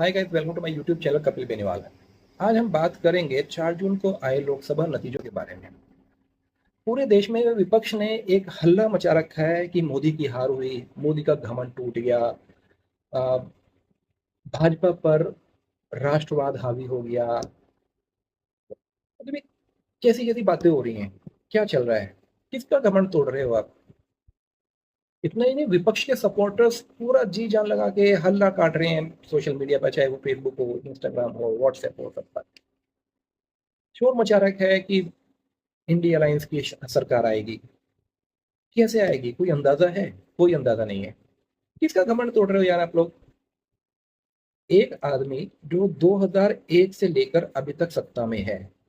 Hi guys, welcome to my YouTube channel Kapil Beniwal. आज हम बात करेंगे 4 जून को आए लोकसभा नतीजों के बारे में। पूरे देश में विपक्ष ने एक हल्ला मचा रखा है कि मोदी की हार हुई, मोदी का घमंड टूट गया, अ, भाजपा पर राष्ट्रवाद हावी हो गया। मतलब ये कैसी-कैसी बातें हो रही हैं? क्या चल रहा है? किसका घमंड तोड़ रहे हो आप? इतना ही नहीं, विपक्ष के सपोर्टर्स पूरा जी जान लगा के हल्ला काट रहे हैं सोशल मीडिया पर, चाहे वो फेसबुक हो, इंस्टाग्राम हो, व्हाट्सएप हो, सब पर शोर मचा रखा है कि इंडिया अलायंस की सरकार आएगी। कैसे आएगी? कोई अंदाजा है? कोई अंदाजा नहीं है। किसका घमंड तोड़ रहे हो यार आप लोग? एक आदमी जो 2001 से लेकर अभी तक सत्ता में है,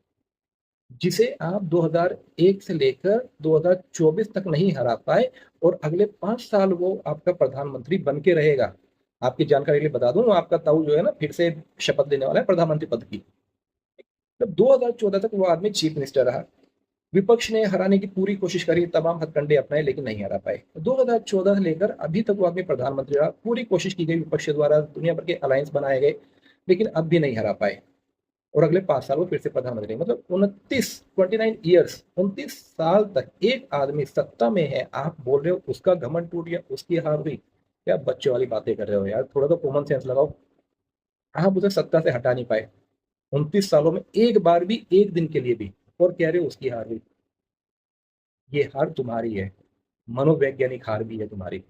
जिसे आप 2001 से लेकर 2024 तक नहीं हरा पाए, और अगले 5 साल वो आपका प्रधानमंत्री बन के रहेगा। आपकी जानकारी के लिए बता दूं, आपका ताऊ जो है ना, फिर से शपथ लेने वाला है प्रधानमंत्री पद की। जब 2014 तक वो आदमी चीफ मिनिस्टर रहा, विपक्ष ने हराने की पूरी कोशिश करी, तमाम हथकंडे अपनाए, लेकिन नहीं हरा पाए। 2014 से लेकर अभी तक वो आदमी प्रधानमंत्री रहा, पूरी कोशिश की गई विपक्ष द्वारा, दुनिया भर के अलायंस बनाए गए, लेकिन अब भी नहीं हरा पाए। और अगले 5 साल वो फिर से प्रधानमंत्री, मतलब 29 ईयर्स, 29 साल तक एक आदमी सत्ता में है। आप बोल रहे हो उसका घमंड टूट गया, उसकी हार हुई? क्या बच्चे वाली बातें कर रहे हो यार? थोड़ा तो कॉमन सेंस लगाओ। आप उसे सत्ता से हटा नहीं पाए 29 सालों में, एक बार भी, एक दिन के लिए भी, और कह रहे हो उसकी हार हुई। ये हार तुम्हारी है, मनोवैज्ञानिक हार भी है तुम्हारी।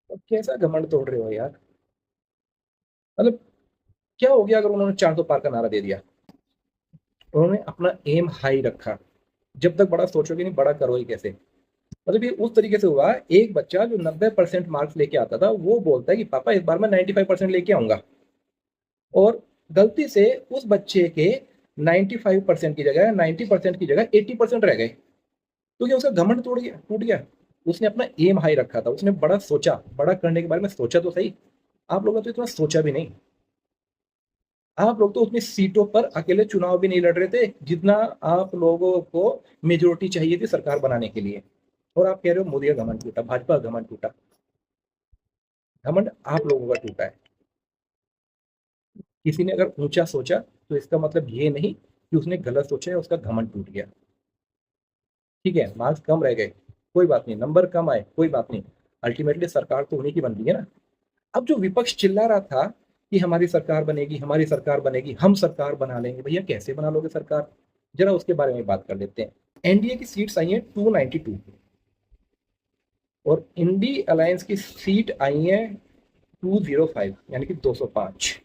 तो कैसा घमंड तोड़ रहे हो यार? मतलब क्या हो गया अगर उन्होंने 400 पार का नारा दे दिया? उन्होंने अपना एम हाई रखा। जब तक बड़ा सोचोगे नहीं, बड़ा करो ही कैसे? मतलब ये उस तरीके से हुआ, एक बच्चा जो 90% मार्क्स लेके आता था, वो बोलता है कि पापा इस बार मैं 95% लेके आऊंगा, और गलती से उस बच्चे के 95% की जगह, 90% की जगह 80% रह गए। तो क्या उसका घमंड तोड़ गया, टूट गया? उसने अपना एम हाई रखा था, उसने बड़ा सोचा, बड़ा करने के बारे में सोचा तो सही। आप लोगों ने तो इतना सोचा भी नहीं। आप लोग तो उतनी सीटों पर अकेले चुनाव भी नहीं लड़ रहे थे जितना आप लोगों को मेजोरिटी चाहिए थी सरकार बनाने के लिए। और आप कह रहे हो मोदी का घमंड टूटा, भाजपा का घमंड टूटा। घमंड आप लोगों का टूटा है। किसी ने अगर ऊंचा सोचा, तो इसका मतलब ये नहीं कि उसने गलत सोचा है, उसका घमंड टूट गया। ठीक है, मार्क्स कम रह गए, कोई बात नहीं, नंबर कम आए, कोई बात नहीं। अल्टीमेटली सरकार तो उन्हीं की बन रही है ना। अब जो विपक्ष चिल्ला रहा था कि हमारी सरकार बनेगी, हमारी सरकार बनेगी, हम सरकार बना लेंगे, भैया कैसे बना लोगे सरकार? जरा उसके बारे में बात कर लेते हैं। एनडीए की सीट्स आई हैं 292, और इंडी अलायंस की सीट आई है 205, यानी कि 205।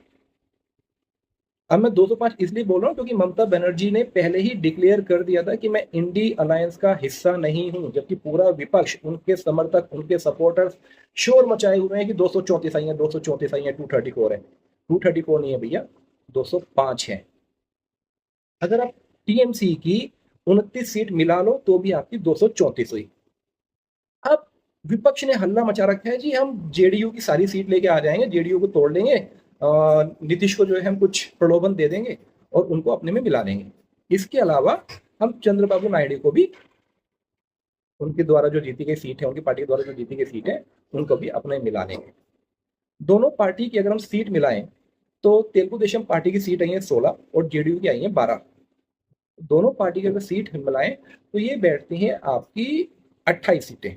अब मैं 205 इसलिए बोल रहा हूँ क्योंकि ममता बनर्जी ने पहले ही डिक्लेयर कर दिया था कि मैं इंडी अलायंस का हिस्सा नहीं हूं, जबकि पूरा विपक्ष, उनके समर्थक, उनके सपोर्टर्स शोर मचाए हुए हैं कि 234 आई है, 234 आई है, 234 है। 234 नहीं है भैया, 205 है। अगर आप टीएमसी की 29 सीट मिला लो तो भी आपकी 234 हुई। अब विपक्ष ने हल्ला मचा रखा है, जी हम जेडीयू की सारी सीट लेके आ जाएंगे, जेडीयू को तोड़ लेंगे, नीतीश को जो है हम कुछ प्रलोभन दे देंगे और उनको अपने में मिला लेंगे। इसके अलावा हम चंद्रबाबू नायडू को भी, उनके द्वारा जो जीती गई सीट है, उनकी पार्टी द्वारा जो जीती गई सीट है, उनको भी अपने में मिला लेंगे। दोनों पार्टी की अगर हम सीट मिलाएं, तो तेलुगु देशम पार्टी की सीट आई है 16 और जेडीयू की आई है 12। दोनों पार्टी की अगर सीट मिलाएं तो ये बैठती हैं आपकी 28 सीटें।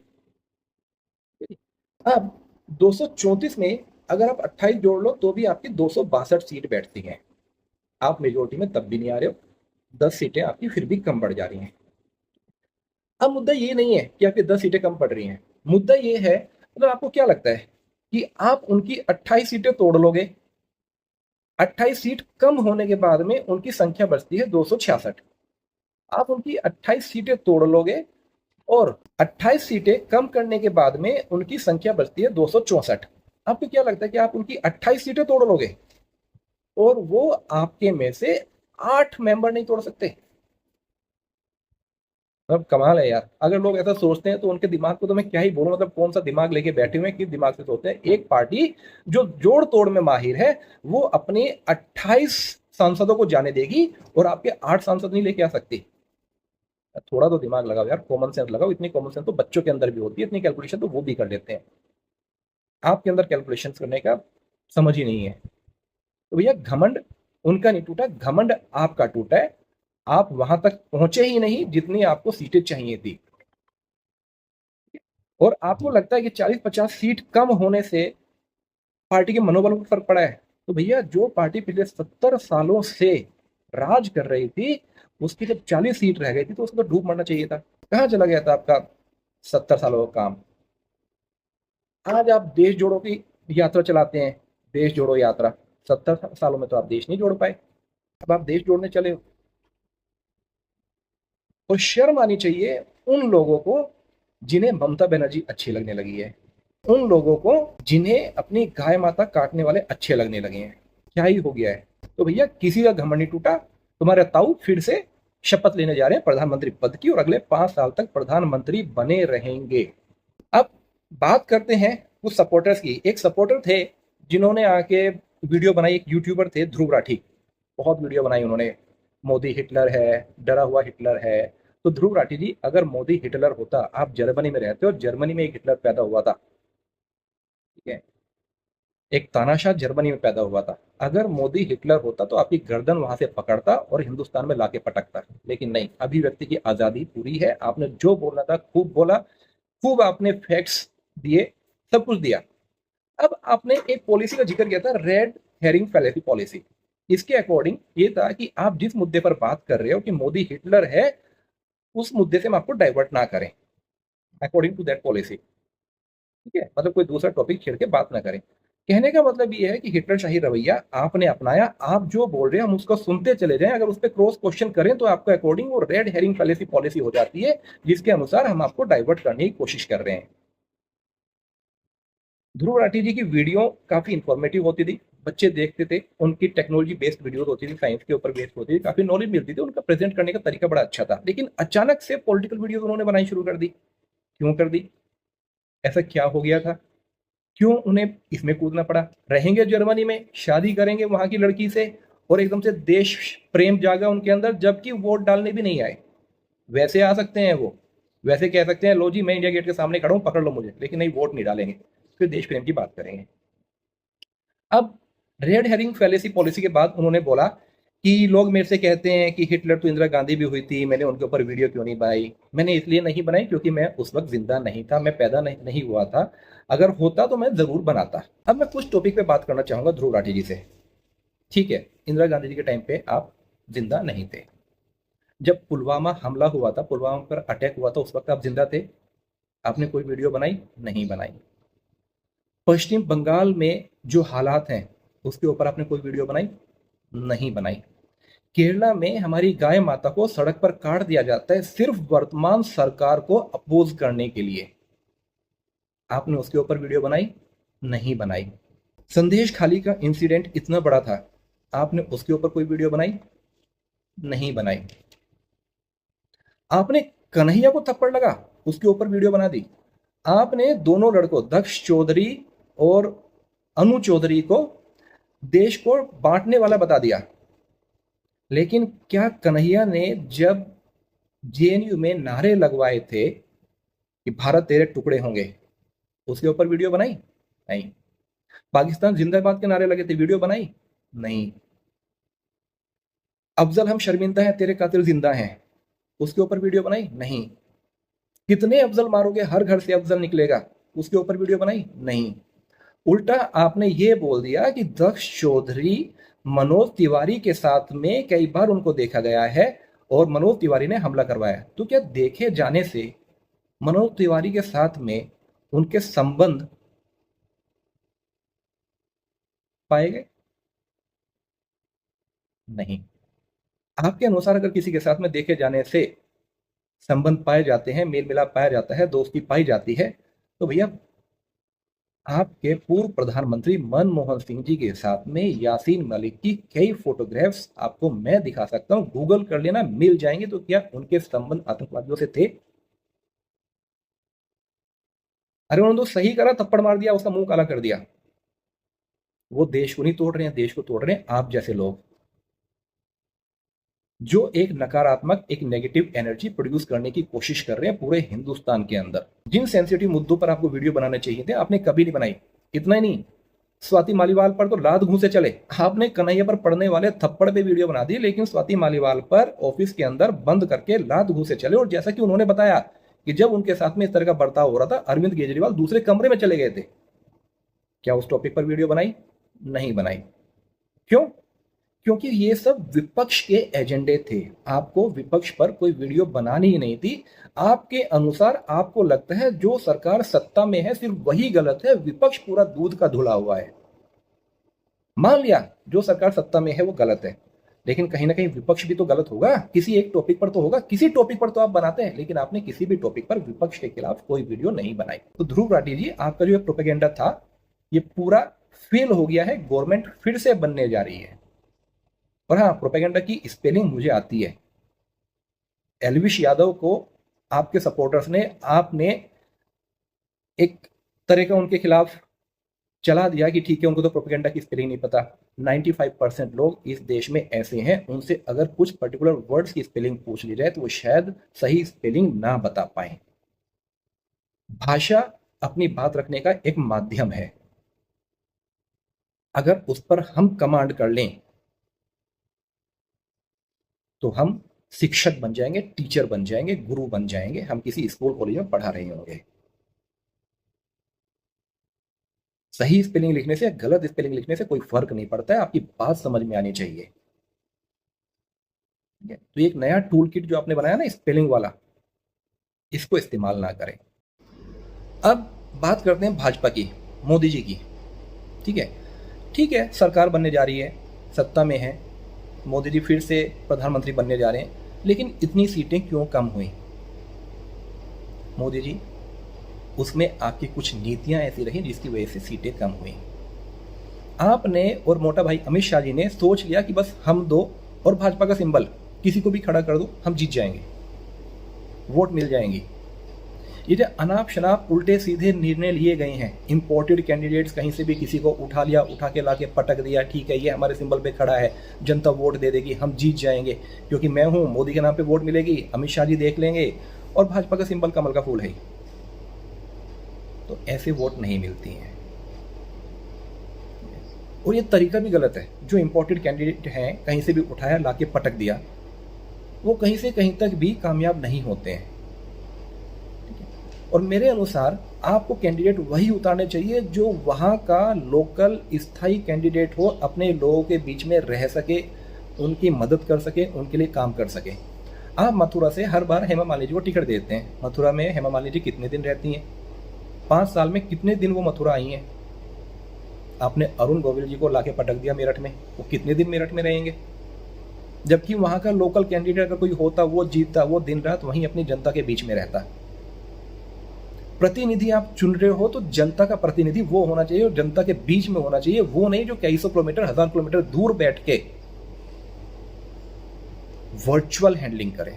अब 234 में अगर आप 28 जोड़ लो तो भी आपकी 262 सीट बैठती हैं। आप मेजोरिटी में तब भी नहीं आ रहे हो, 10 सीटें आपकी फिर भी कम बढ़ जा रही हैं। अब मुद्दा ये नहीं है कि आपकी 10 सीटें कम पड़ रही हैं, मुद्दा ये है, मतलब आपको क्या लगता है कि आप उनकी 28 सीटें तोड़ लोगे? 28 सीट कम होने के बाद में उनकी संख्या बचती है 266। आप उनकी 28 सीटें तोड़ लोगे, और 28 सीटें कम करने के बाद में उनकी संख्या बचती है 264। आपको क्या लगता है कि आप उनकी 28 सीटें तोड़ लोगे और वो आपके में से 8 मेंबर नहीं तोड़ सकते? अब कमाल है यार, अगर लोग ऐसा सोचते हैं तो उनके दिमाग को तो मैं क्या ही बोलूं, मतलब कौन सा दिमाग लेके बैठे हुए हैं, किस दिमाग से सोचते हैं? एक पार्टी जो जोड़ तोड़ में माहिर है, वो अपने 28 सांसदों को जाने देगी और आपके 8 सांसद नहीं लेके आ सकती? थोड़ा तो दिमाग लगाओ यार, कॉमन सेंस लगाओ। इतनी कॉमन सेंस तो बच्चों के अंदर भी होती है, इतनी कैलकुलेशन तो वो भी कर लेते हैं। आपके अंदर कैलकुलेशन करने का समझ ही नहीं है। तो भैया घमंड उनका नहीं टूटा, घमंड आपका टूटा है। आप वहां तक पहुंचे ही नहीं जितनी आपको सीटें चाहिए थी, और आपको लगता है कि 40-50 सीट कम होने से पार्टी के मनोबल पर फर्क पड़ा है। तो भैया जो पार्टी पिछले 70 सालों से राज कर रही थी, उसकी जब 40 सीट रह गई थी तो उसको तो डूब मरना चाहिए था। कहाँ चला गया था आपका 70 सालों का काम? आज आप देश जोड़ो की यात्रा चलाते हैं, देश जोड़ो यात्रा। 70 सालों में तो आप देश नहीं जोड़ पाए, अब आप देश जोड़ने चले हो। और शर्म आनी चाहिए उन लोगों को जिन्हें ममता बनर्जी अच्छी लगने लगी है, उन लोगों को जिन्हें अपनी गाय माता काटने वाले अच्छे लगने लगे हैं। क्या ही हो गया है? तो भैया किसी का घमंड नहीं टूटा। तुम्हारे ताऊ फिर से शपथ लेने जा रहे हैं प्रधानमंत्री पद की, और अगले 5 साल तक प्रधानमंत्री बने रहेंगे। अब बात करते हैं कुछ सपोर्टर्स की। एक सपोर्टर थे जिन्होंने आके वीडियो बनाई, एक यूट्यूबर थे ध्रुव राठी, बहुत वीडियो बनाई उन्होंने। मोदी हिटलर है, डरा हुआ हिटलर है। तो ध्रुव राठी जी, अगर मोदी हिटलर होता, आप जर्मनी में रहते हो, जर्मनी में एक हिटलर पैदा हुआ था, ठीक है, एक तानाशाह जर्मनी में पैदा हुआ था। अगर मोदी हिटलर होता तो आपकी गर्दन वहां से पकड़ता और हिंदुस्तान में लाके पटकता। लेकिन नहीं, अभिव्यक्ति की आजादी पूरी है। आपने जो बोलना था खूब बोला, खूब आपने फैक्ट्स दिए, सब कुछ दिया। अब आपने एक पॉलिसी का जिक्र किया था, रेड हेरिंग फैलेसी पॉलिसी। इसके अकॉर्डिंग ये था कि आप जिस मुद्दे पर बात कर रहे हो कि मोदी हिटलर है, उस मुद्दे से हम आपको डाइवर्ट ना करें, अकॉर्डिंग टू दैट पॉलिसी। ठीक है, मतलब कोई दूसरा टॉपिक छेड़ के बात ना करें। कहने का मतलब ये है कि हिटलर शाही रवैया आपने अपनाया। आप जो बोल रहे हैं हम उसको सुनते चले जाएं, अगर उस पर क्रॉस क्वेश्चन करें तो आपके अकॉर्डिंग वो रेड हेरिंग फैलेसी पॉलिसी हो जाती है, जिसके अनुसार हम आपको डाइवर्ट करने की कोशिश कर रहे हैं। ध्रुव राठी जी की वीडियो काफी इंफॉर्मेटिव होती थी, बच्चे देखते थे। उनकी टेक्नोलॉजी बेस्ड वीडियोस होती थी, साइंस के ऊपर बेस्ड होती थी, काफी नॉलेज मिलती थी। उनका प्रेजेंट करने का तरीका बड़ा अच्छा था। लेकिन अचानक से पॉलिटिकल वीडियोस उन्होंने बनानी शुरू कर दी। क्यों कर दी? ऐसा क्या हो गया था? क्यों उन्हें इसमें कूदना पड़ा? रहेंगे जर्मनी में, शादी करेंगे वहां की लड़की से, और एकदम से देश प्रेम जागा उनके अंदर, जबकि वोट डालने भी नहीं आए। वैसे आ सकते हैं वो, वैसे कह सकते हैं लो जी मैं इंडिया गेट के सामने खड़ा हूं, पकड़ लो मुझे, लेकिन नहीं, वोट नहीं डालेंगे। फिर देश प्रेम की बात करेंगे। अब रेड हेरिंग फैलेसी पॉलिसी के बाद उन्होंने बोला कि लोग मेरे से कहते हैं कि हिटलर तो इंदिरा गांधी भी हुई थी, मैंने उनके ऊपर वीडियो क्यों नहीं बनाई? मैंने इसलिए नहीं बनाई क्योंकि मैं उस वक्त जिंदा नहीं था, मैं पैदा नहीं हुआ था। अगर होता तो मैं जरूर बनाता। अब मैं कुछ टॉपिक पे बात करना चाहूंगा ध्रुव राठी जी से। ठीक है, इंदिरा गांधी जी के टाइम पे आप जिंदा नहीं थे। जब पुलवामा हमला हुआ था, पुलवामा पर अटैक हुआ था, उस वक्त आप जिंदा थे? आपने कोई वीडियो बनाई? नहीं बनाई। पश्चिम बंगाल में जो हालात हैं उसके ऊपर आपने कोई वीडियो बनाई? नहीं बनाई। केरला में हमारी गाय माता को सड़क पर काट दिया जाता है सिर्फ वर्तमान सरकार को अपोज करने के लिए, आपने उसके ऊपर वीडियो बनाई? नहीं बनाई। संदेश खाली का इंसिडेंट इतना बड़ा था, आपने उसके ऊपर कोई वीडियो बनाई? नहीं बनाई। आपने कन्हैया को थप्पड़ लगा, उसके ऊपर वीडियो बना दी। आपने दोनों लड़कों दक्ष चौधरी और अनु चौधरी को देश को बांटने वाला बता दिया। लेकिन क्या कन्हैया ने जब जेएनयू में नारे लगवाए थे कि भारत तेरे टुकड़े होंगे, उसके ऊपर वीडियो बनाई? नहीं। पाकिस्तान जिंदाबाद के नारे लगे थे, वीडियो बनाई? नहीं। अफजल हम शर्मिंदा हैं तेरे कातिल जिंदा हैं, उसके ऊपर वीडियो बनाई? नहीं। कितने अफजल मारोगे, हर घर से अफजल निकलेगा, उसके ऊपर वीडियो बनाई? नहीं। उल्टा आपने ये बोल दिया कि दक्ष चौधरी मनोज तिवारी के साथ में कई बार उनको देखा गया है और मनोज तिवारी ने हमला करवाया। तो क्या देखे जाने से मनोज तिवारी के साथ में उनके संबंध पाए गए? नहीं। आपके अनुसार अगर किसी के साथ में देखे जाने से संबंध पाए जाते हैं, मेल मिलाप पाया जाता है, दोस्ती पाई जाती है, तो भैया आपके पूर्व प्रधानमंत्री मनमोहन सिंह जी के साथ में यासीन मलिक की कई फोटोग्राफ्स आपको मैं दिखा सकता हूं, गूगल कर लेना, मिल जाएंगे। तो क्या उनके संबंध आतंकवादियों से थे? अरे उन्होंने तो सही करा, थप्पड़ मार दिया, उसका मुंह काला कर दिया। वो देश को नहीं तोड़ रहे हैं, देश को तोड़ रहे हैं आप जैसे लोग, जो एक नकारात्मक, एक नेगेटिव एनर्जी प्रोड्यूस करने की कोशिश कर रहे हैं पूरे हिंदुस्तान के अंदर। जिन सेंसिटिव मुद्दों पर आपको वीडियो बनाने चाहिए थे, आपने कभी नहीं बनाई। इतना ही नहीं, स्वाति मालीवाल पर तो लात घूंसे चले। आपने कन्हैया पर पड़ने वाले थप्पड़ पे वीडियो बना दी, लेकिन स्वाति मालीवाल पर ऑफिस के अंदर बंद करके लात घूंसे चले। और जैसा कि उन्होंने बताया कि जब उनके साथ में इस तरह का बर्ताव हो रहा था, अरविंद केजरीवाल दूसरे कमरे में चले गए थे। क्या उस टॉपिक पर वीडियो बनाई? नहीं बनाई। क्यों? क्योंकि ये सब विपक्ष के एजेंडे थे। आपको विपक्ष पर कोई वीडियो बनानी ही नहीं थी। आपके अनुसार आपको लगता है जो सरकार सत्ता में है सिर्फ वही गलत है, विपक्ष पूरा दूध का धुला हुआ है। मान लिया जो सरकार सत्ता में है वो गलत है, लेकिन कहीं ना कहीं विपक्ष भी तो गलत होगा, किसी एक टॉपिक पर तो होगा। किसी टॉपिक पर तो आप बनाते हैं, लेकिन आपने किसी भी टॉपिक पर विपक्ष के खिलाफ कोई वीडियो नहीं बनाई। तो ध्रुव राठी जी, आपका जो प्रोपेगेंडा था ये पूरा फेल हो गया है। गवर्नमेंट फिर से बनने जा रही है। और हाँ, प्रोपेगेंडा की स्पेलिंग मुझे आती है। एलविश यादव को आपके सपोर्टर्स ने, आपने एक तरह का उनके खिलाफ चला दिया कि ठीक है उनको तो प्रोपेगेंडा की स्पेलिंग नहीं पता। 95% लोग इस देश में ऐसे हैं, उनसे अगर कुछ पर्टिकुलर वर्ड्स की स्पेलिंग पूछ ली जाए तो वो शायद सही स्पेलिंग ना बता पाए। भाषा अपनी बात रखने का एक माध्यम है। अगर उस पर हम कमांड कर लें तो हम शिक्षक बन जाएंगे, टीचर बन जाएंगे, गुरु बन जाएंगे, हम किसी स्कूल कॉलेज में पढ़ा रहे होंगे। सही स्पेलिंग लिखने से गलत स्पेलिंग लिखने से कोई फर्क नहीं पड़ता है। आपकी बात समझ में आनी चाहिए। तो एक नया टूल किट जो आपने बनाया ना स्पेलिंग वाला, इसको इस्तेमाल ना करें। अब बात करते हैं भाजपा की, मोदी जी की। ठीक है, सरकार बनने जा रही है, सत्ता में है, मोदी जी फिर से प्रधानमंत्री बनने जा रहे हैं, लेकिन इतनी सीटें क्यों कम हुई? मोदी जी, उसमें आपकी कुछ नीतियां ऐसी रही जिसकी वजह से सीटें कम हुई। आपने और मोटा भाई अमित शाह जी ने सोच लिया कि बस हम दो और भाजपा का सिंबल किसी को भी खड़ा कर दो, हम जीत जाएंगे, वोट मिल जाएंगी। ये जो अनाप शनाप उल्टे सीधे निर्णय लिए गए हैं, इंपोर्टेड कैंडिडेट्स कहीं से भी किसी को उठा लिया, उठा के लाके पटक दिया, ठीक है ये हमारे सिंबल पे खड़ा है, जनता वोट दे देगी, हम जीत जाएंगे क्योंकि मैं हूं, मोदी के नाम पे वोट मिलेगी, अमित शाह जी देख लेंगे और भाजपा का सिंबल कमल का फूल है। तो ऐसे वोट नहीं मिलती हैं। और ये तरीका भी गलत है। जो इंपोर्टेड कैंडिडेट हैं कहीं से भी उठाया लाके पटक दिया, वो कहीं से कहीं तक भी कामयाब नहीं होते हैं। और मेरे अनुसार आपको कैंडिडेट वही उतारने चाहिए जो वहां का लोकल स्थायी कैंडिडेट हो, अपने लोगों के बीच में रह सके, उनकी मदद कर सके, उनके लिए काम कर सके। आप मथुरा से हर बार हेमा मालिनी जी को टिकट देते हैं। मथुरा में हेमा मालिनी जी कितने दिन रहती हैं? 5 साल में कितने दिन वो मथुरा आई हैं? आपने अरुण गोविल जी को लाके पटक दिया मेरठ में, वो कितने दिन मेरठ में रहेंगे? जबकि वहां का लोकल कैंडिडेट अगर कोई होता, वो जीतता, वो दिन रात वहीं अपनी जनता के बीच में रहता। प्रतिनिधि आप चुन रहे हो तो जनता का प्रतिनिधि वो होना चाहिए और जनता के बीच में होना चाहिए, वो नहीं जो कई सौ किलोमीटर, 1000 किलोमीटर दूर बैठ के वर्चुअल हैंडलिंग करे।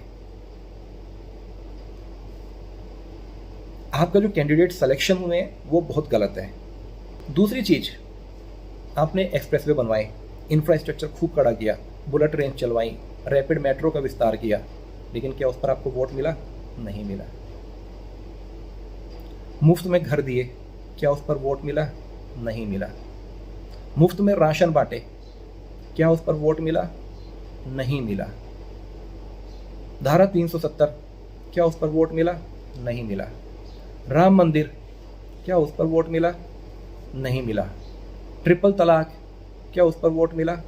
आपका जो कैंडिडेट सिलेक्शन हुए वो बहुत गलत है। दूसरी चीज, आपने एक्सप्रेसवे बनवाए, इंफ्रास्ट्रक्चर खूब खड़ा किया, बुलेट ट्रेन चलवाई, रैपिड मेट्रो का विस्तार किया, लेकिन क्या उस पर आपको वोट मिला? नहीं मिला। मुफ्त में घर दिए, क्या उस पर वोट मिला? नहीं मिला। मुफ्त में राशन बांटे, क्या उस पर वोट मिला? नहीं मिला। धारा 370, क्या उस पर वोट मिला? नहीं मिला। राम मंदिर, क्या उस पर वोट मिला? नहीं मिला। ट्रिपल तलाक, क्या उस पर वोट मिला?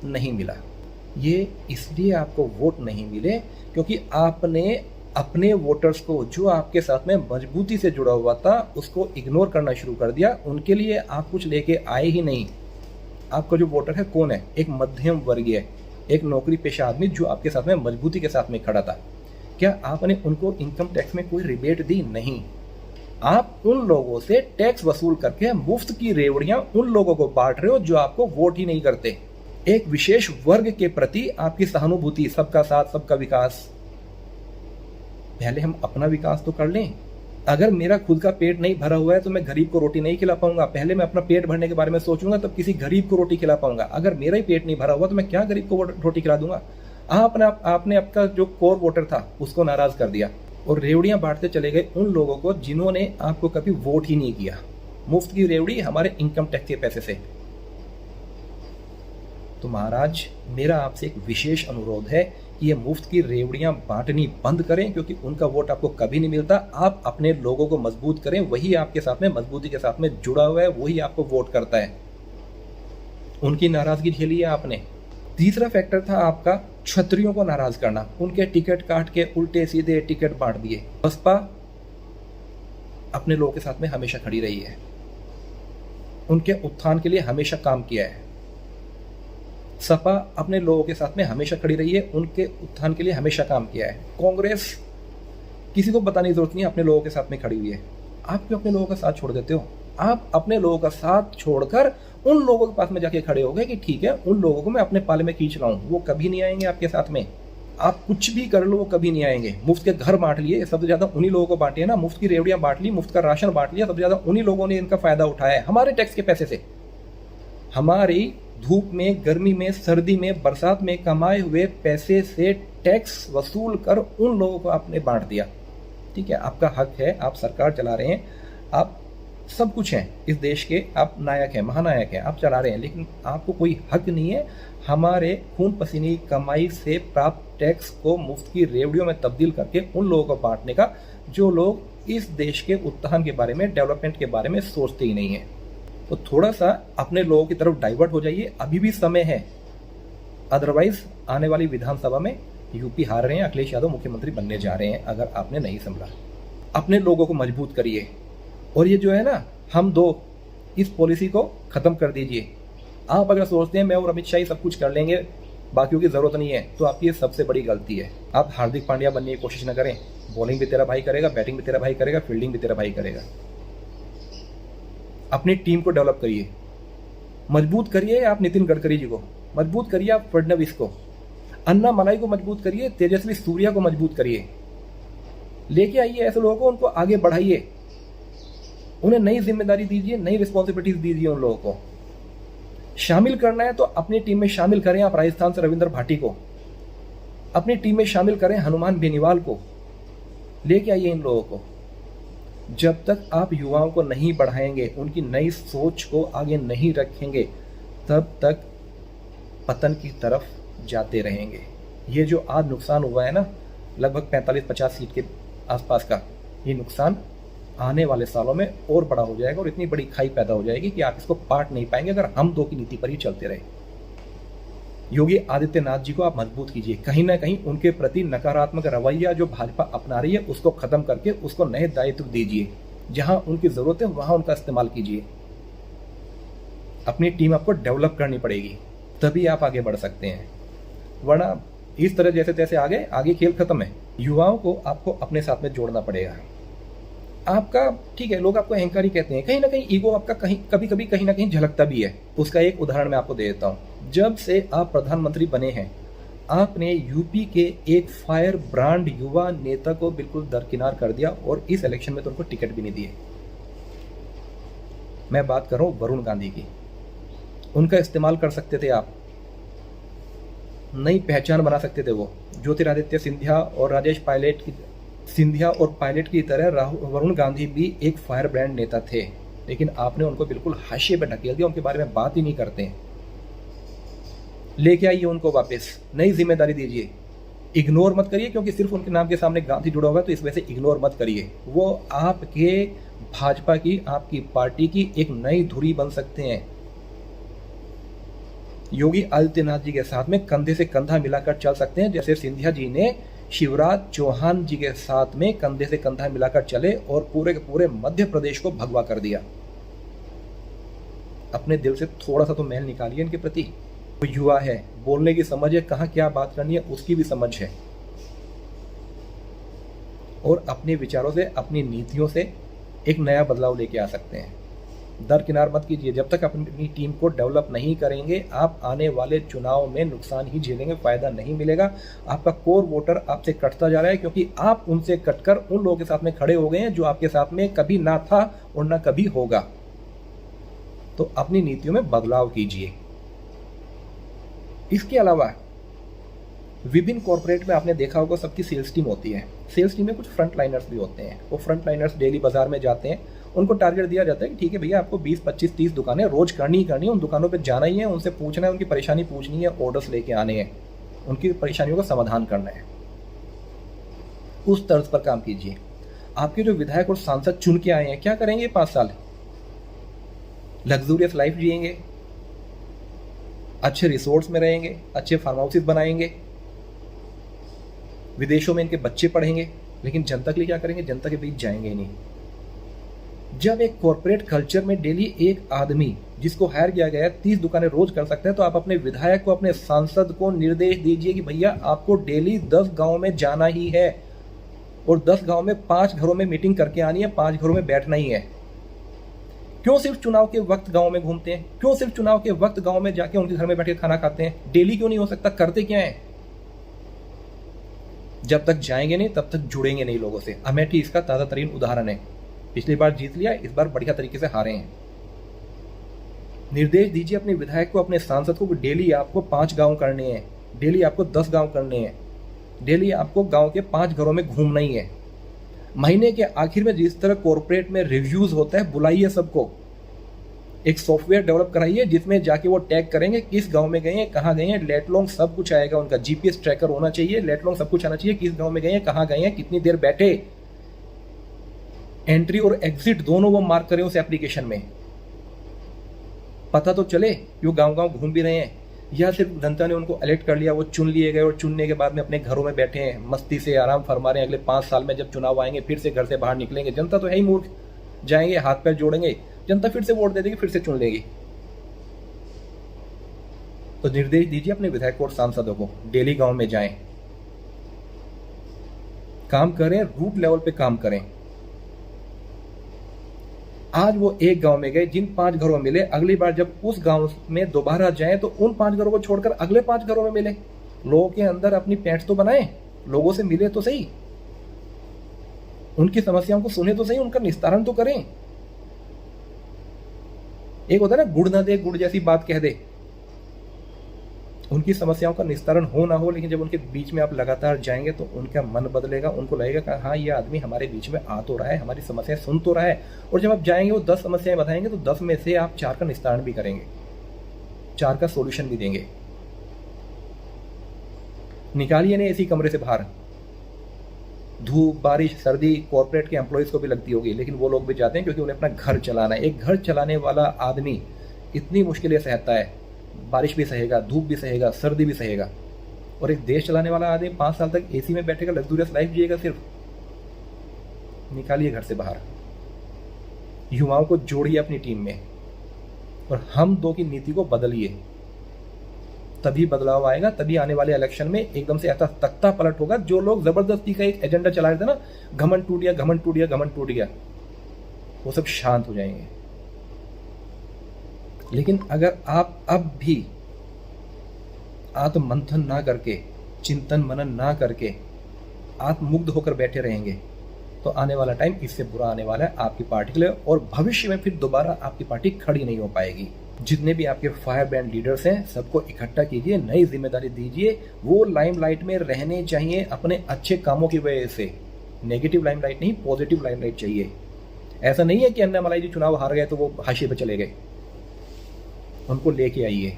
नहीं मिला। ये इसलिए आपको वोट नहीं मिले क्योंकि आपने अपने वोटर्स को, जो आपके साथ में मजबूती से जुड़ा हुआ था, उसको इग्नोर करना शुरू कर दिया। उनके लिए आप कुछ लेके आए ही नहीं। आपका जो वोटर है कौन है? एक मध्यम वर्गीय, एक नौकरी पेशा आदमी जो आपके साथ में मजबूती के साथ में खड़ा था। क्या आपने उनको इनकम टैक्स में कोई रिबेट दी? नहीं। आप उन लोगों से टैक्स वसूल करके मुफ्त की रेवड़ियां उन लोगों को बांट रहे हो जो आपको वोट ही नहीं करते। एक विशेष वर्ग के प्रति आपकी सहानुभूति, सबका साथ सबका विकास। पहले हम अपना विकास तो कर लें। अगर मेरा खुद का पेट नहीं भरा हुआ है तो मैं गरीब को रोटी नहीं खिला पाऊंगा। पहले मैं अपना पेट भरने के बारे में सोचूंगा तब किसी गरीब को रोटी खिला पाऊंगा। अगर मेरा ही पेट नहीं भरा हुआ तो मैं क्या गरीब को रोटी खिला दूंगा? आपने आपका जो कोर वोटर था उसको नाराज कर दिया और रेवड़ियां बांटते चले गए उन लोगों को जिन्होंने आपको कभी वोट ही नहीं किया। मुफ्त की रेवड़ी हमारे इनकम टैक्स के पैसे से। तो महाराज, मेरा आपसे एक विशेष अनुरोध है कि ये मुफ्त की रेवड़ियां बांटनी बंद करें, क्योंकि उनका वोट आपको कभी नहीं मिलता। आप अपने लोगों को मजबूत करें, वही आपके साथ में मजबूती के साथ में जुड़ा हुआ है, वही आपको वोट करता है। उनकी नाराजगी झेली है आपने। तीसरा फैक्टर था आपका क्षत्रियों को नाराज करना, उनके टिकट काट के उल्टे सीधे टिकट बांट दिए। बसपा अपने लोगों के साथ में हमेशा खड़ी रही है, उनके उत्थान के लिए हमेशा काम किया है। सपा अपने लोगों के साथ में हमेशा खड़ी रही है, उनके उत्थान के लिए हमेशा काम किया है। कांग्रेस किसी को बताने की जरूरत नहीं, अपने लोगों के साथ में खड़ी हुई है। आप क्यों अपने लोगों का साथ छोड़ देते हो? आप अपने लोगों का साथ छोड़कर उन लोगों के पास में जाके खड़े हो गए कि ठीक है, उन लोगों को मैं अपने पाले में खींच रहा हूं। वो कभी नहीं आएंगे आपके साथ में, आप कुछ भी कर लो वो कभी नहीं आएंगे। मुफ्त के घर बांट लिए, सबसे ज्यादा उन्हीं लोगों को बांटे ना। मुफ्त की रेवड़ियां बांट ली, मुफ्त का राशन बांट लिया, सबसे ज्यादा उन्हीं लोगों ने इनका फायदा उठाया है, हमारे टैक्स के पैसे से। हमारी धूप में, गर्मी में, सर्दी में, बरसात में कमाए हुए पैसे से टैक्स वसूल कर उन लोगों को आपने बांट दिया। ठीक है, आपका हक है, आप सरकार चला रहे हैं, आप सब कुछ हैं इस देश के, आप नायक हैं, महानायक हैं, आप चला रहे हैं, लेकिन आपको कोई हक नहीं है हमारे खून पसीने की कमाई से प्राप्त टैक्स को मुफ्त की रेवड़ियों में तब्दील करके उन लोगों को बांटने का जो लोग इस देश के उत्थान के बारे में, डेवलपमेंट के बारे में सोचते ही नहीं है। तो थोड़ा सा अपने लोगों की तरफ डाइवर्ट हो जाइए, अभी भी समय है। अदरवाइज आने वाली विधानसभा में यूपी हार रहे हैं, अखिलेश यादव मुख्यमंत्री बनने जा रहे हैं अगर आपने नहीं संभला। अपने लोगों को मजबूत करिए, और ये जो है ना हम दो, इस पॉलिसी को खत्म कर दीजिए। आप अगर सोचते हैं मैं और अमित शाह ही सब कुछ कर लेंगे, बाकियों की जरूरत नहीं है, तो आपकी ये सबसे बड़ी गलती है। आप हार्दिक पांड्या बनने की कोशिश न करें। बॉलिंग भी तेरा भाई करेगा, बैटिंग भी तेरा भाई करेगा, फील्डिंग भी तेरा भाई करेगा। अपनी टीम को डेवलप करिए, मजबूत करिए। आप नितिन गडकरी जी को मजबूत करिए, आप फडणवीस को, अन्ना मलाई को मजबूत करिए, तेजस्वी सूर्या को मजबूत करिए। लेके आइए ऐसे लोगों को, उनको आगे बढ़ाइए, उन्हें नई जिम्मेदारी दीजिए, नई रिस्पॉन्सिबिलिटीज दीजिए। उन लोगों को शामिल करना है तो अपनी टीम में शामिल करें। आप राजस्थान से रविंद्र भाटी को अपनी टीम में शामिल करें, हनुमान बेनीवाल को लेके आइए इन लोगों को। जब तक आप युवाओं को नहीं बढ़ाएंगे, उनकी नई सोच को आगे नहीं रखेंगे, तब तक पतन की तरफ जाते रहेंगे। ये जो आज नुकसान हुआ है ना, लगभग 45-50 सीट के आसपास का, ये नुकसान आने वाले सालों में और बड़ा हो जाएगा और इतनी बड़ी खाई पैदा हो जाएगी कि आप इसको पाट नहीं पाएंगे अगर हम दो की नीति पर ही चलते रहे। योगी आदित्यनाथ जी को आप मजबूत कीजिए। कहीं ना कहीं उनके प्रति नकारात्मक रवैया जो भाजपा अपना रही है उसको खत्म करके उसको नए दायित्व दीजिए। जहां उनकी जरूरत है वहां उनका इस्तेमाल कीजिए। अपनी टीम आपको डेवलप करनी पड़ेगी, तभी आप आगे बढ़ सकते हैं, वरना इस तरह जैसे तैसे आगे खेल खत्म है। युवाओं को आपको अपने साथ में जोड़ना पड़ेगा। आपका ठीक है, लोग आपको अहंकारी कहते हैं, कहीं ना कहीं ईगो आपका कभी कभी कहीं ना कहीं झलकता भी है। उसका एक उदाहरण मैं आपको दे देता हूं। जब से आप प्रधानमंत्री बने हैं, आपने यूपी के एक फायर ब्रांड युवा नेता को बिल्कुल दरकिनार कर दिया और इस इलेक्शन में तो उनको टिकट भी नहीं दिए। मैं बात कर रहा हूं वरुण गांधी की। उनका इस्तेमाल कर सकते थे आप, नई पहचान बना सकते थे। वो ज्योतिरादित्य सिंधिया और पायलट की तरह वरुण गांधी भी एक फायर ब्रांड नेता थे, लेकिन आपने उनको बिल्कुल हाशिए पर ढकेल दिया, उनके बारे में बात ही नहीं करते हैं। लेके आइए उनको वापस, नई जिम्मेदारी दीजिए। इग्नोर मत करिए, क्योंकि सिर्फ उनके नाम के सामने गांधी जुड़ा हुआ है तो इस वजह से इग्नोर मत करिए। वो आपके भाजपा की, आपकी पार्टी की एक नई धुरी बन सकते हैं। योगी आदित्यनाथ जी के साथ में कंधे से कंधा मिलाकर चल सकते हैं, जैसे सिंधिया जी ने शिवराज चौहान जी के साथ में कंधे से कंधा मिलाकर चले और पूरे के पूरे मध्य प्रदेश को भगवा कर दिया। अपने दिल से थोड़ा सा तो मैल निकालिए इनके प्रति। वो युवा है, बोलने की समझ है, कहाँ क्या बात करनी है उसकी भी समझ है, और अपने विचारों से, अपनी नीतियों से एक नया बदलाव लेके आ सकते हैं। दरकिनार मत कीजिए। जब तक अपनी टीम को डेवलप नहीं करेंगे, आप आने वाले चुनाव में नुकसान ही झेलेंगे, फायदा नहीं मिलेगा। आपका कोर वोटर आपसे कटता जा रहा है, क्योंकि आप उनसे कटकर उन लोगों के साथ में खड़े हो गए हैं जो आपके साथ में कभी ना था और ना कभी होगा। तो अपनी नीतियों में बदलाव कीजिए। इसके अलावा विभिन्न कॉर्पोरेट में आपने देखा होगा सबकी सेल्स टीम होती है। सेल्स टीम में कुछ फ्रंट लाइनर्स भी होते हैं। वो फ्रंट लाइनर्स डेली बाजार में जाते हैं उनको टारगेट दिया जाता है कि ठीक है भैया, आपको 20, 25, 30 दुकानें रोज करनी ही करनी है, उन दुकानों पे जाना ही है, उनसे पूछना है, उनकी परेशानी पूछनी है, ऑर्डर्स लेके आने हैं, उनकी परेशानियों का समाधान करना है। उस तर्ज पर काम कीजिए। आपके जो विधायक और सांसद चुन के आए हैं, क्या करेंगे 5 साल? लग्जूरियस लाइफ जिएंगे, अच्छे रिसोर्ट्स में रहेंगे, अच्छे फार्म हाउसेस बनाएंगे, विदेशों में इनके बच्चे पढ़ेंगे, लेकिन जनता के लिए क्या करेंगे? जनता के बीच जाएंगे ही नहीं। जब एक कॉर्पोरेट कल्चर में डेली एक आदमी जिसको हायर किया गया है 30 दुकानें रोज कर सकते हैं, तो आप अपने विधायक को, अपने सांसद को निर्देश दीजिए कि भैया आपको डेली 10 गांव में जाना ही है और 10 गांव में 5 घरों में मीटिंग करके आनी है, 5 घरों में बैठना ही है। क्यों सिर्फ चुनाव के वक्त गांव में घूमते हैं? क्यों सिर्फ चुनाव के वक्त गांव में जाके उनके घर में बैठ के खाना खाते हैं? डेली क्यों नहीं हो सकता? करते क्या है? जब तक जाएंगे नहीं तब तक जुड़ेंगे नहीं लोगों से। अमेठी इसका ताजा तरीन उदाहरण है। पिछली बार जीत लिया, इस बार बढ़िया तरीके से हारे हैं। निर्देश दीजिए अपने विधायक को, अपने सांसद को, डेली आपको 5 गांव करने हैं, डेली आपको 10 गांव करने हैं, डेली आपको गांव के 5 घरों में घूमना ही है। महीने के आखिर में जिस तरह कॉर्पोरेट में रिव्यूज होता है, बुलाइए सबको, एक सॉफ्टवेयर डेवलप कराइए जिसमें जाके वो टैग करेंगे किस गांव में गए हैं, कहाँ गए हैं, लेटलोंग सब कुछ आएगा, उनका जीपीएस ट्रैकर होना चाहिए, लेटलोंग सब कुछ आना चाहिए, किस गांव में गए हैं, कहाँ गए हैं, कितनी देर बैठे, एंट्री और एग्जिट दोनों वो मार्क करें उस एप्लीकेशन में। पता तो चले कि वो गांव गांव घूम भी रहे हैं, या सिर्फ जनता ने उनको अलर्ट कर लिया, वो चुन लिए गए और चुनने के बाद में अपने घरों में बैठे हैं, मस्ती से आराम फरमा रहे हैं। अगले 5 साल में जब चुनाव आएंगे फिर से घर से बाहर निकलेंगे, जनता तो है ही मूर्ख, जाएंगे हाथ पैर जोड़ेंगे, जनता फिर से वोट दे देगी, फिर से चुन लेगी। तो निर्देश दीजिए अपने विधायकों और सांसदों को, डेली गांव में जाएं, काम करें, रूट लेवल पे काम करें। आज वो एक गांव में गए, जिन 5 घरों में मिले, अगली बार जब उस गांव में दोबारा जाएं तो उन 5 घरों को छोड़कर अगले 5 घरों में मिले। लोगों के अंदर अपनी पैंट तो बनाएं, लोगों से मिले तो सही, उनकी समस्याओं को सुने तो सही, उनका निस्तारण तो करें। एक होता है ना, गुड़ ना दे गुड़ जैसी बात कह दे। उनकी समस्याओं का निस्तारण हो ना हो, लेकिन जब उनके बीच में आप लगातार जाएंगे तो उनका मन बदलेगा, उनको लगेगा कि हाँ, ये आदमी हमारे बीच में आ तो रहा है, हमारी समस्याएं सुन तो रहा है। और जब आप जाएंगे, वो 10 समस्याएं बताएंगे तो 10 में से आप 4 का निस्तारण भी करेंगे, 4 का सोल्यूशन भी देंगे। निकालिए नहीं इसी कमरे से बाहर। धूप, बारिश, सर्दी कॉर्पोरेट के एम्प्लॉयज को भी लगती होगी, लेकिन वो लोग भी जाते हैं क्योंकि उन्हें अपना घर चलाना है। एक घर चलाने वाला आदमी इतनी मुश्किलें सहता है, बारिश भी सहेगा, धूप भी सहेगा, सर्दी भी सहेगा। और एक देश चलाने वाला आदमी 5 साल तक एसी में बैठेगा, लग्जूरियस लाइफ जिएगा सिर्फ। निकालिए घर से बाहर, युवाओं को जोड़िए अपनी टीम में और हम दो की नीति को बदलिए, तभी बदलाव आएगा। तभी आने वाले इलेक्शन में एकदम से ऐसा तख्ता पलट होगा। जो लोग जबरदस्ती का एक एजेंडा चला रहे थे ना, घमंड टूट गया, घमंड टूट गया, घमंड टूट गया, वो सब शांत हो जाएंगे। लेकिन अगर आप अब भी आत्ममंथन ना करके, चिंतन मनन ना करके आत्ममुग्ध होकर बैठे रहेंगे, तो आने वाला टाइम इससे बुरा आने वाला है आपकी पार्टी के लिए, और भविष्य में फिर दोबारा आपकी पार्टी खड़ी नहीं हो पाएगी। जितने भी आपके फायर ब्रांड लीडर्स हैं, सबको इकट्ठा कीजिए, नई जिम्मेदारी दीजिए। वो लाइमलाइट में रहने चाहिए अपने अच्छे कामों की वजह से, नेगेटिव लाइमलाइट नहीं, पॉजिटिव लाइमलाइट चाहिए। ऐसा नहीं है कि अन्नामलाई जी चुनाव हार गए तो वो हाशिए पे चले गए, उनको लेके आइए।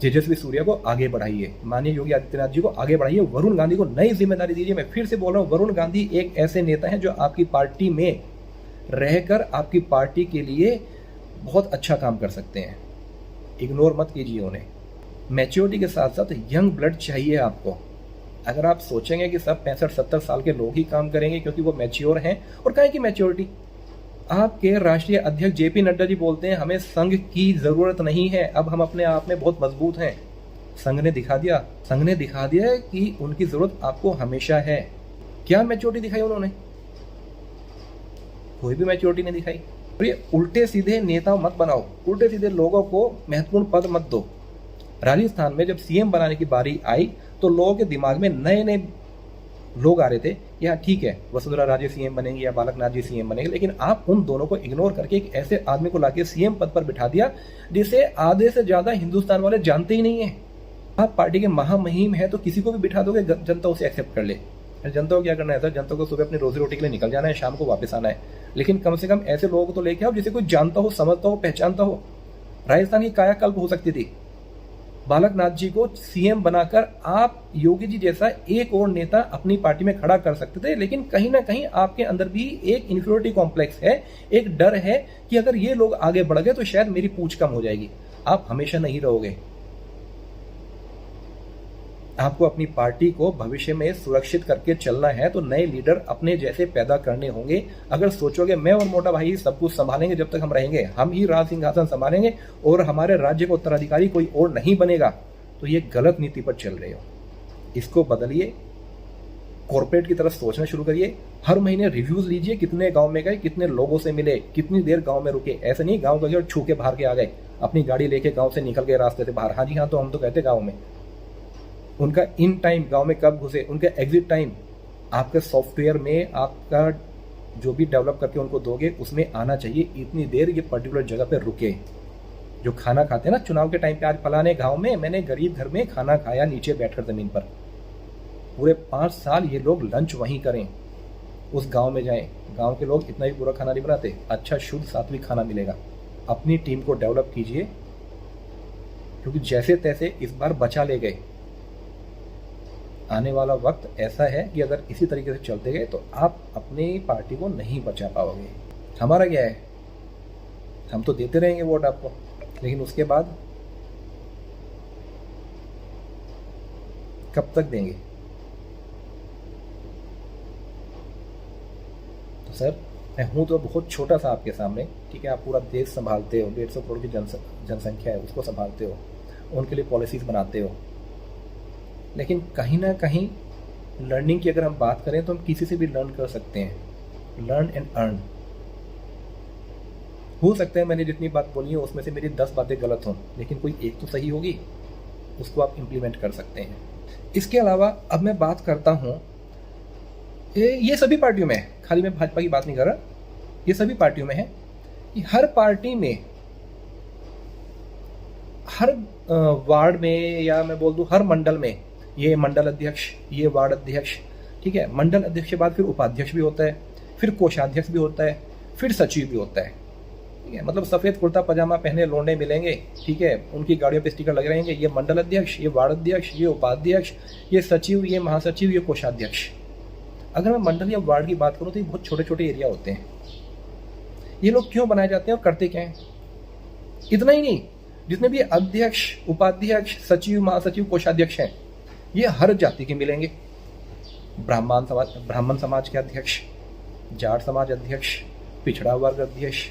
तेजस्वी सूर्या को आगे बढ़ाइए, माननीय योगी आदित्यनाथ जी को आगे बढ़ाइए, वरुण गांधी को नई जिम्मेदारी दीजिए। मैं फिर से बोल रहा हूं, वरुण गांधी एक ऐसे नेता हैं जो आपकी पार्टी में रहकर आपकी पार्टी के लिए बहुत अच्छा काम कर सकते हैं। इग्नोर मत कीजिए उन्हें। मैच्योरिटी के साथ साथ यंग ब्लड चाहिए आपको। अगर आप सोचेंगे कि सब 65-70 साल के लोग ही काम करेंगे क्योंकि वो मैच्योर हैं, और काहे की मैच्योरिटी, आपके राष्ट्रीय अध्यक्ष जेपी नड्डा जी बोलते हैं हमें संघ की जरूरत नहीं है, अब हम अपने आप में बहुत मजबूत हैं। संघ ने दिखा दिया कि उनकी जरूरत आपको हमेशा है। क्या मैच्योरिटी दिखाई उन्होंने? कोई भी मैच्योरिटी नहीं दिखाई। और ये उल्टे सीधे नेता मत बनाओ, उल्टे सीधे लोगों को महत्वपूर्ण पद मत दो। राजस्थान में जब सीएम बनाने की बारी आई तो लोगों के दिमाग में नए नए लोग आ रहे थे, या ठीक है वसुंधरा राजे सीएम बनेंगे या बालकनाथ जी सीएम बनेंगे, लेकिन आप उन दोनों को इग्नोर करके एक ऐसे आदमी को लाके सीएम पद पर बिठा दिया जिसे आधे से ज्यादा हिंदुस्तान वाले जानते ही नहीं है। आप पार्टी के महामहिम हैं तो किसी को भी बिठा दोगे, जनता उसे एक्सेप्ट कर ले। जनता को क्या करना है सर? जनता को सुबह अपनी रोजी रोटी के लिए निकल जाना है, शाम को वापस आना है। लेकिन कम से कम ऐसे लोगों को तो लेके आओ जिसे कोई जानता हो, समझता हो, पहचानता हो। राजस्थान की कायाकल्प हो सकती थी। बालकनाथ जी को सीएम बनाकर आप योगी जी जैसा एक और नेता अपनी पार्टी में खड़ा कर सकते थे, लेकिन कहीं ना कहीं आपके अंदर भी एक इन्फ्eriority कॉम्प्लेक्स है, एक डर है कि अगर ये लोग आगे बढ़ गए तो शायद मेरी पूंछ कम हो जाएगी। आप हमेशा नहीं रहोगे। आपको अपनी पार्टी को भविष्य में सुरक्षित करके चलना है तो नए लीडर अपने जैसे पैदा करने होंगे। अगर सोचोगे मैं और मोटा भाई सब कुछ संभालेंगे, जब तक हम रहेंगे हम ही राज सिंहासन संभालेंगे और हमारे राज्य का उत्तराधिकारी कोई और नहीं बनेगा, तो ये गलत नीति पर चल रहे हो। इसको बदलिए, कॉर्पोरेट की तरफ सोचना शुरू करिए। हर महीने रिव्यूज लीजिए, कितने गांव में गए, कितने लोगों से मिले, कितनी देर गांव में रुके। ऐसे नहीं गांव का छू के बाहर के आ गए, अपनी गाड़ी लेके गांव से निकल गए रास्ते से बाहर। हाँ जी हाँ, तो हम तो कहते गांव में उनका इन टाइम गांव में कब घुसे, उनका एग्जिट टाइम आपके सॉफ्टवेयर में आपका जो भी डेवलप करके उनको दोगे उसमें आना चाहिए। इतनी देर ये पर्टिकुलर जगह पे रुके। जो खाना खाते हैं ना चुनाव के टाइम पे, आज फलाने गांव में मैंने गरीब घर में खाना खाया नीचे बैठकर जमीन पर। पूरे 5 साल ये लोग लंच वहीं करें, उस गांव में जाएं। गांव के लोग इतना भी बुरा खाना नहीं बनाते, अच्छा शुद्ध सात्विक खाना मिलेगा। अपनी टीम को डेवलप कीजिए, क्योंकि जैसे तैसे इस बार बचा ले गए। आने वाला वक्त ऐसा है कि अगर इसी तरीके से चलते गए तो आप अपनी पार्टी को नहीं बचा पाओगे। हमारा क्या है, हम तो देते रहेंगे वोट आपको, लेकिन उसके बाद कब तक देंगे? तो सर मैं हूं तो बहुत छोटा सा आपके सामने, ठीक है। आप पूरा देश संभालते हो, 150 करोड़ की जनसंख्या है, उसको संभालते हो, उनके लिए पॉलिसीज बनाते हो। लेकिन कहीं ना कहीं लर्निंग की अगर हम बात करें तो हम किसी से भी लर्न कर सकते हैं। Learn and earn. हो सकता है मैंने जितनी बात बोली है उसमें से मेरी 10 बातें गलत हों, लेकिन कोई एक तो सही होगी, उसको आप इम्प्लीमेंट कर सकते हैं। इसके अलावा अब मैं बात करता हूँ, ये सभी पार्टियों में है, खाली मैं भाजपा की बात नहीं कर रहा, ये सभी पार्टियों में है कि हर पार्टी में, हर वार्ड में, या मैं बोल दूं हर मंडल में, ये मंडल अध्यक्ष, ये वार्ड अध्यक्ष, ठीक है। मंडल अध्यक्ष के बाद फिर उपाध्यक्ष भी होता है, फिर कोषाध्यक्ष भी होता है, फिर सचिव भी होता है, ठीक है। मतलब सफेद कुर्ता पजामा पहने लोंडे मिलेंगे, ठीक है, उनकी गाड़ियों पे स्टिकर लगे रहेंगे, ये मंडल अध्यक्ष, ये वार्ड अध्यक्ष, ये उपाध्यक्ष, ये सचिव, ये महासचिव, ये कोषाध्यक्ष। अगर मैं मंडल या वार्ड की बात करूँ तो ये बहुत छोटे छोटे एरिया होते हैं। ये लोग क्यों बनाए जाते हैं और करते क्या हैं? इतना ही नहीं, जितने भी अध्यक्ष, उपाध्यक्ष, सचिव, महासचिव, कोषाध्यक्ष हैं, ये हर जाति के मिलेंगे। ब्राह्मण समाज के अध्यक्ष, जाट समाज अध्यक्ष, पिछड़ा वर्ग अध्यक्ष,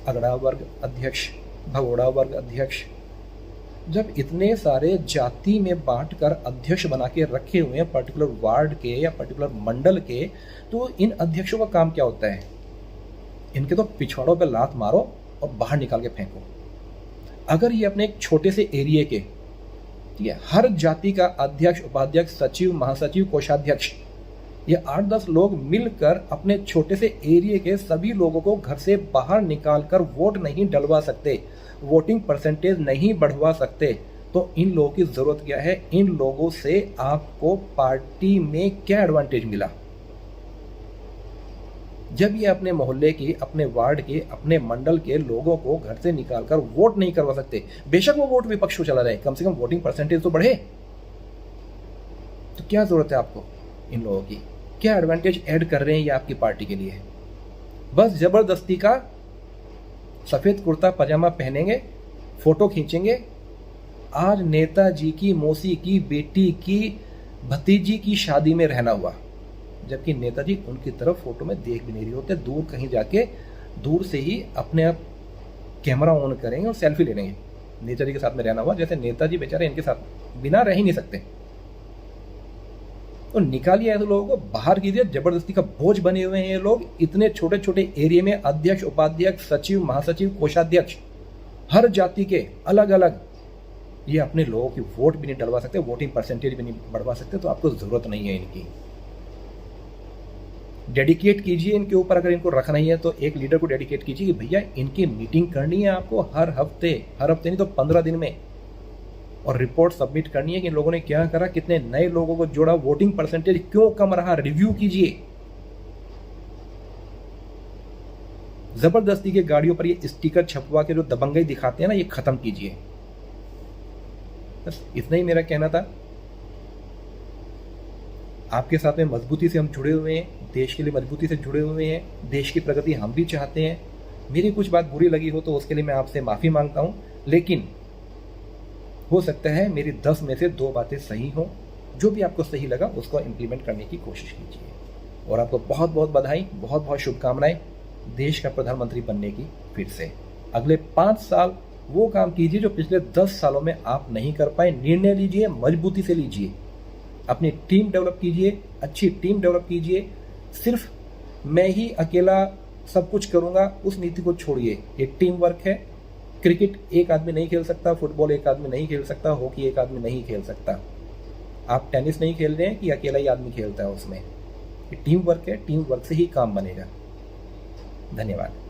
अगड़ा वर्ग अध्यक्ष, भगोड़ा वर्ग अध्यक्ष। जब इतने सारे जाति में बांटकर अध्यक्ष बना के रखे हुए हैं पर्टिकुलर वार्ड के या पर्टिकुलर मंडल के, तो इन अध्यक्षों का काम क्या होता है? इनके तो पिछवाड़ों पे लात मारो और बाहर निकाल के फेंको। अगर ये अपने एक छोटे से एरिया के, ठीक है, हर जाति का अध्यक्ष, उपाध्यक्ष, सचिव, महासचिव, कोषाध्यक्ष, ये 8-10 लोग मिलकर अपने छोटे से एरिया के सभी लोगों को घर से बाहर निकालकर वोट नहीं डलवा सकते, वोटिंग परसेंटेज नहीं बढ़वा सकते, तो इन लोगों की जरूरत क्या है? इन लोगों से आपको पार्टी में क्या एडवांटेज मिला? जब ये अपने मोहल्ले के, अपने वार्ड के, अपने मंडल के लोगों को घर से निकालकर वोट नहीं करवा सकते, बेशक वो वोट विपक्ष को चला रहे, कम से कम वोटिंग परसेंटेज तो बढ़े। तो क्या जरूरत है आपको इन लोगों की? क्या एडवांटेज ऐड कर रहे हैं ये आपकी पार्टी के लिए? बस जबरदस्ती का सफेद कुर्ता पजामा पहनेंगे, फोटो खींचेंगे। आज नेताजी की मौसी की बेटी की भतीजी की शादी में रहना हुआ, जबकि नेताजी उनकी तरफ फोटो में देख भी नहीं रहे होते, दूर कहीं जाके दूर से ही अपने आप कैमरा ऑन करेंगे और सेल्फी ले लेंगे। नेताजी के साथ में रहना हुआ, जैसे नेताजी बेचारे इनके साथ बिना रह ही नहीं सकते। तो निकालिए ऐसे लोगों को, बाहर कीजिए। जबरदस्ती का बोझ बने हुए हैं ये लोग, इतने छोटे छोटे एरिया में अध्यक्ष, उपाध्यक्ष, सचिव, महासचिव, कोषाध्यक्ष, हर जाति के अलग अलग। ये अपने लोगों की वोट भी नहीं डलवा सकते, वोटिंग परसेंटेज भी नहीं बढ़वा सकते, तो आपको जरूरत नहीं है इनकी। डेडिकेट कीजिए इनके ऊपर, अगर इनको रखना ही है तो एक लीडर को डेडिकेट कीजिए कि भैया इनकी मीटिंग करनी है आपको हर हफ्ते नहीं तो 15 दिन में। और रिपोर्ट सबमिट करनी है कि इन लोगों ने क्या करा, कितने नए लोगों को जोड़ा, वोटिंग परसेंटेज क्यों कम रहा, रिव्यू कीजिए। जबरदस्ती के गाड़ियों पर ये स्टिकर छपवा के जो दबंगई दिखाते हैं ना, ये खत्म कीजिए। बस इतना ही मेरा कहना था। आपके साथ में मजबूती से हम जुड़े हुए हैं, देश के लिए मजबूती से जुड़े हुए हैं, देश की प्रगति हम भी चाहते हैं। मेरी कुछ बात बुरी लगी हो तो उसके लिए मैं आपसे माफ़ी मांगता हूं, लेकिन हो सकता है मेरी 10 में से 2 बातें सही हों। जो भी आपको सही लगा उसको इम्प्लीमेंट करने की कोशिश कीजिए। और आपको बहुत बहुत बधाई, बहुत बहुत शुभकामनाएं देश का प्रधानमंत्री बनने की। फिर से अगले 5 साल वो काम कीजिए जो पिछले 10 सालों में आप नहीं कर पाए। निर्णय लीजिए, मजबूती से लीजिए, अपनी टीम डेवलप कीजिए, अच्छी टीम डेवलप कीजिए। सिर्फ मैं ही अकेला सब कुछ करूंगा उस नीति को छोड़िए। ये टीम वर्क है। क्रिकेट एक आदमी नहीं खेल सकता, फुटबॉल एक आदमी नहीं खेल सकता, हॉकी एक आदमी नहीं खेल सकता। आप टेनिस नहीं खेल रहे हैं कि अकेला ही आदमी खेलता है उसमें। ये टीम वर्क है, टीम वर्क से ही काम बनेगा। धन्यवाद।